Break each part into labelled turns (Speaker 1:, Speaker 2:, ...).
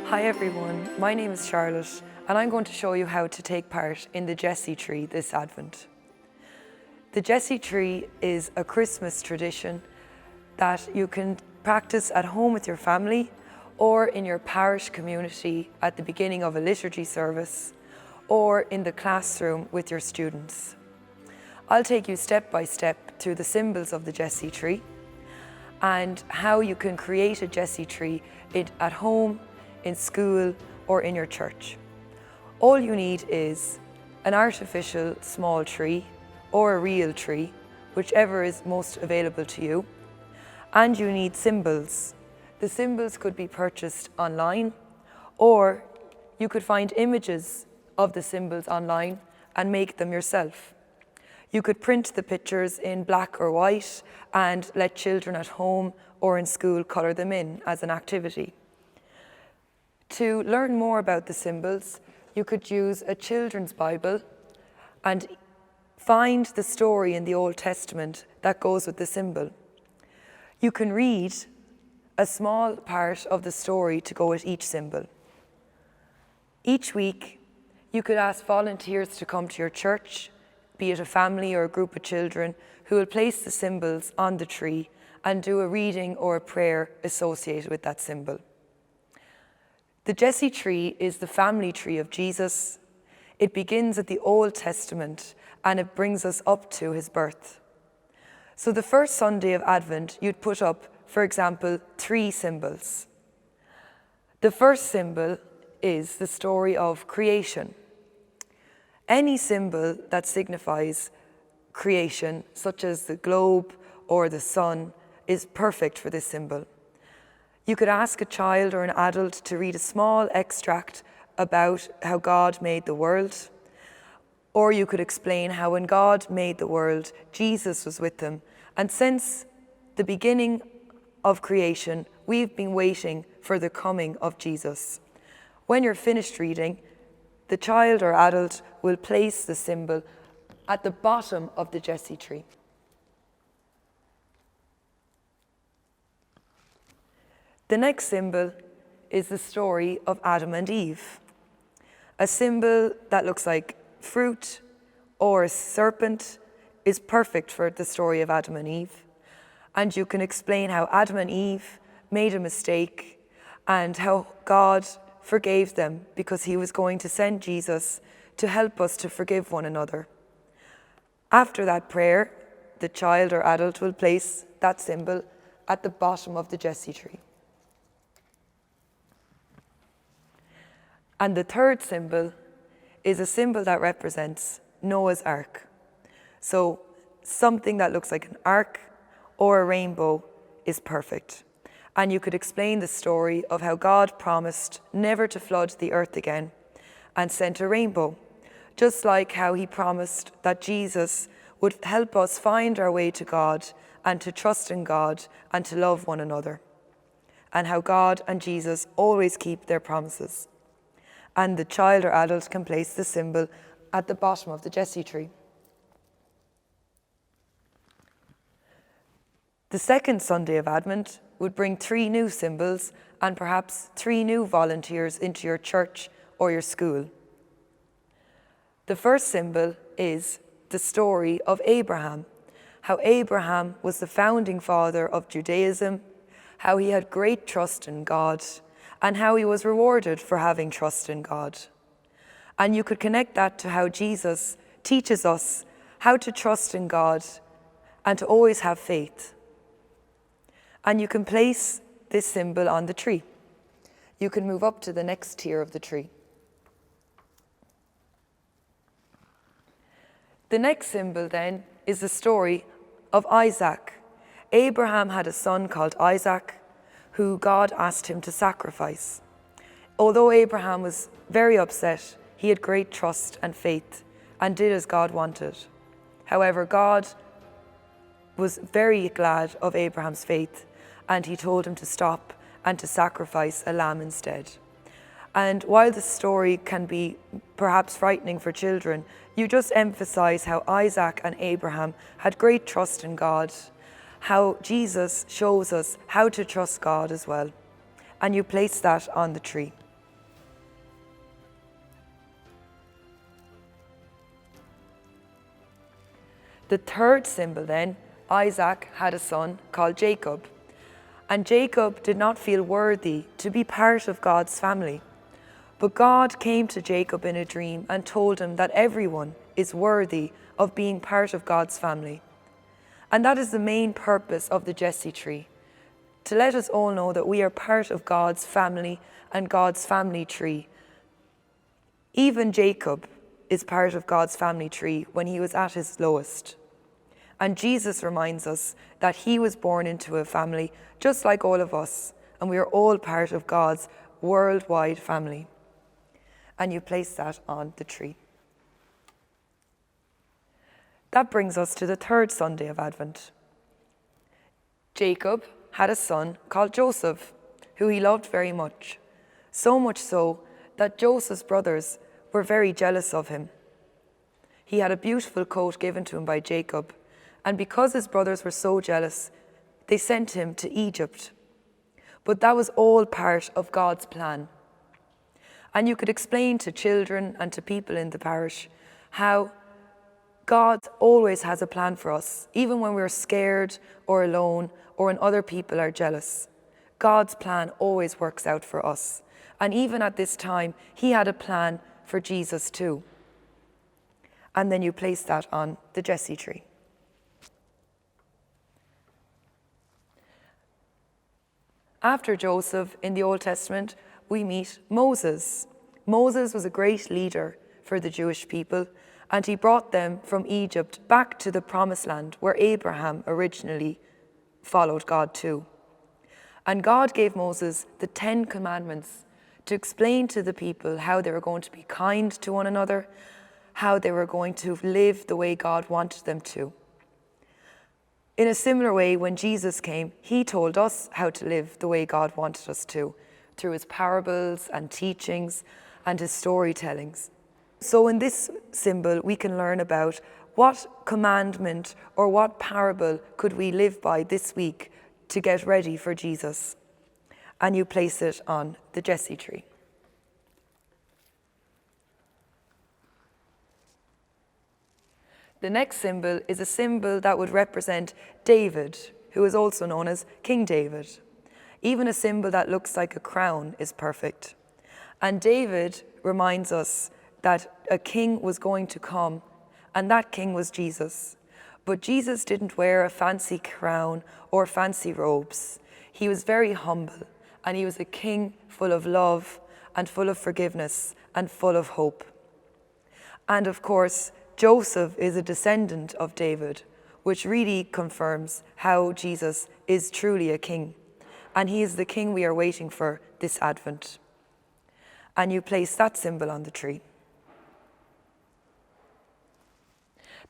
Speaker 1: Hi everyone, my name is Charlotte and I'm going to show you how to take part in the Jessie tree this Advent. The Jessie tree is a Christmas tradition that you can practice at home with your family or in your parish community at the beginning of a liturgy service or in the classroom with your students. I'll take you step by step through the symbols of the Jessie tree and how you can create a Jessie tree at home, in school or in your church. All you need is an artificial small tree or a real tree, whichever is most available to you. And you need symbols. The symbols could be purchased online, or you could find images of the symbols online and make them yourself. You could print the pictures in black or white and let children at home or in school colour them in as an activity. To learn more about the symbols, you could use a children's Bible and find the story in the Old Testament that goes with the symbol. You can read a small part of the story to go with each symbol. Each week, you could ask volunteers to come to your church, be it a family or a group of children, who will place the symbols on the tree and do a reading or a prayer associated with that symbol. The Jessie tree is the family tree of Jesus. It begins at the Old Testament and it brings us up to his birth. So the first Sunday of Advent, you'd put up, for example, 3 symbols. The first symbol is the story of creation. Any symbol that signifies creation, such as the globe or the sun, is perfect for this symbol. You could ask a child or an adult to read a small extract about how God made the world, or you could explain how when God made the world, Jesus was with them. And since the beginning of creation, we've been waiting for the coming of Jesus. When you're finished reading, the child or adult will place the symbol at the bottom of the Jessie tree. The next symbol is the story of Adam and Eve. A symbol that looks like fruit or a serpent is perfect for the story of Adam and Eve. And you can explain how Adam and Eve made a mistake and how God forgave them because he was going to send Jesus to help us to forgive one another. After that prayer, the child or adult will place that symbol at the bottom of the Jessie tree. And the third symbol is a symbol that represents Noah's Ark. So something that looks like an ark or a rainbow is perfect. And you could explain the story of how God promised never to flood the earth again and sent a rainbow, just like how he promised that Jesus would help us find our way to God and to trust in God and to love one another, and how God and Jesus always keep their promises. And the child or adult can place the symbol at the bottom of the Jessie tree. The second Sunday of Advent would bring 3 new symbols and perhaps 3 new volunteers into your church or your school. The first symbol is the story of Abraham, how Abraham was the founding father of Judaism, how he had great trust in God, and how he was rewarded for having trust in God. And you could connect that to how Jesus teaches us how to trust in God and to always have faith. And you can place this symbol on the tree. You can move up to the next tier of the tree. The next symbol then is the story of Isaac. Abraham had a son called Isaac, who God asked him to sacrifice. Although Abraham was very upset, he had great trust and faith and did as God wanted. However, God was very glad of Abraham's faith and he told him to stop and to sacrifice a lamb instead. And while the story can be perhaps frightening for children, you just emphasize how Isaac and Abraham had great trust in God, how Jesus shows us how to trust God as well. And you place that on the tree. The third symbol then, Isaac had a son called Jacob. And Jacob did not feel worthy to be part of God's family. But God came to Jacob in a dream and told him that everyone is worthy of being part of God's family. And that is the main purpose of the Jesse tree, to let us all know that we are part of God's family and God's family tree. Even Jacob is part of God's family tree when he was at his lowest. And Jesus reminds us that he was born into a family just like all of us, and we are all part of God's worldwide family. And you place that on the tree. That brings us to the third Sunday of Advent. Jacob had a son called Joseph, who he loved very much, so much so that Joseph's brothers were very jealous of him. He had a beautiful coat given to him by Jacob, and because his brothers were so jealous, they sent him to Egypt. But that was all part of God's plan. And you could explain to children and to people in the parish how God always has a plan for us, even when we're scared or alone or when other people are jealous. God's plan always works out for us. And even at this time, he had a plan for Jesus too. And then you place that on the Jesse tree. After Joseph, in the Old Testament, we meet Moses. Moses was a great leader for the Jewish people, and he brought them from Egypt back to the Promised Land, where Abraham originally followed God to. And God gave Moses the 10 Commandments to explain to the people how they were going to be kind to one another, how they were going to live the way God wanted them to. In a similar way, when Jesus came, he told us how to live the way God wanted us to, through his parables and teachings and his storytellings. So in this symbol, we can learn about what commandment or what parable could we live by this week to get ready for Jesus. And you place it on the Jesse tree. The next symbol is a symbol that would represent David, who is also known as King David. Even a symbol that looks like a crown is perfect. And David reminds us that a king was going to come, and that king was Jesus. But Jesus didn't wear a fancy crown or fancy robes. He was very humble, and he was a king full of love and full of forgiveness and full of hope. And of course, Joseph is a descendant of David, which really confirms how Jesus is truly a king. And he is the king we are waiting for this Advent. And you place that symbol on the tree.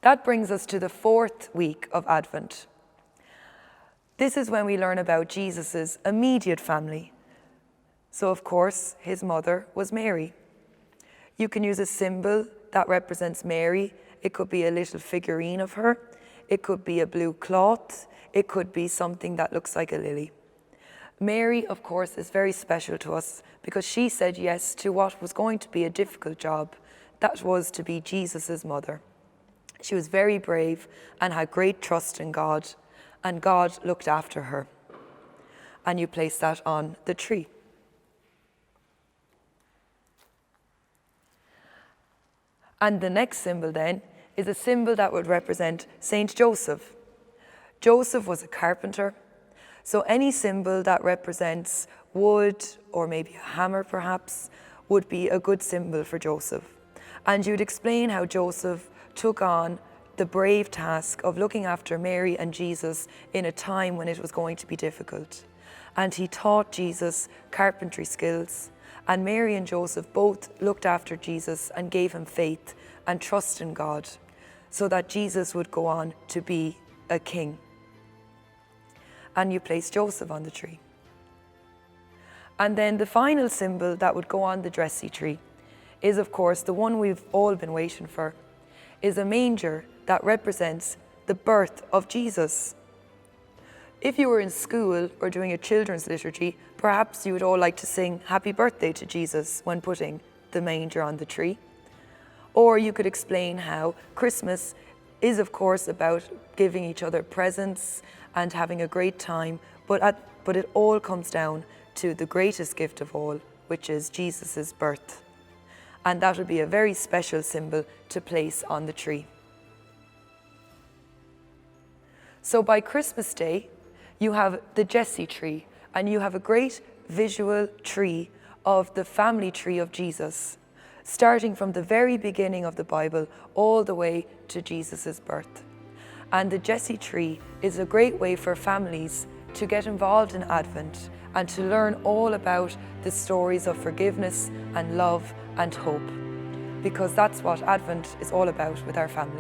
Speaker 1: That brings us to the fourth week of Advent. This is when we learn about Jesus' immediate family. So, of course, his mother was Mary. You can use a symbol that represents Mary. It could be a little figurine of her. It could be a blue cloth. It could be something that looks like a lily. Mary, of course, is very special to us because she said yes to what was going to be a difficult job. That was to be Jesus' mother. She was very brave and had great trust in God, and God looked after her. And you place that on the tree. And the next symbol then is a symbol that would represent Saint Joseph. Joseph was a carpenter, so any symbol that represents wood or maybe a hammer perhaps would be a good symbol for Joseph. And you'd explain how Joseph took on the brave task of looking after Mary and Jesus in a time when it was going to be difficult. And he taught Jesus carpentry skills, and Mary and Joseph both looked after Jesus and gave him faith and trust in God so that Jesus would go on to be a king. And you place Joseph on the tree. And then the final symbol that would go on the Jesse tree is, of course, the one we've all been waiting for, is a manger that represents the birth of Jesus. If you were in school or doing a children's liturgy, perhaps you would all like to sing Happy Birthday to Jesus when putting the manger on the tree. Or you could explain how Christmas is of course about giving each other presents and having a great time, but it all comes down to the greatest gift of all, which is Jesus' birth. And that would be a very special symbol to place on the tree. So by Christmas Day, you have the Jesse tree, and you have a great visual tree of the family tree of Jesus, starting from the very beginning of the Bible all the way to Jesus' birth. And the Jesse tree is a great way for families to get involved in Advent and to learn all about the stories of forgiveness and love and hope, because that's what Advent is all about with our family.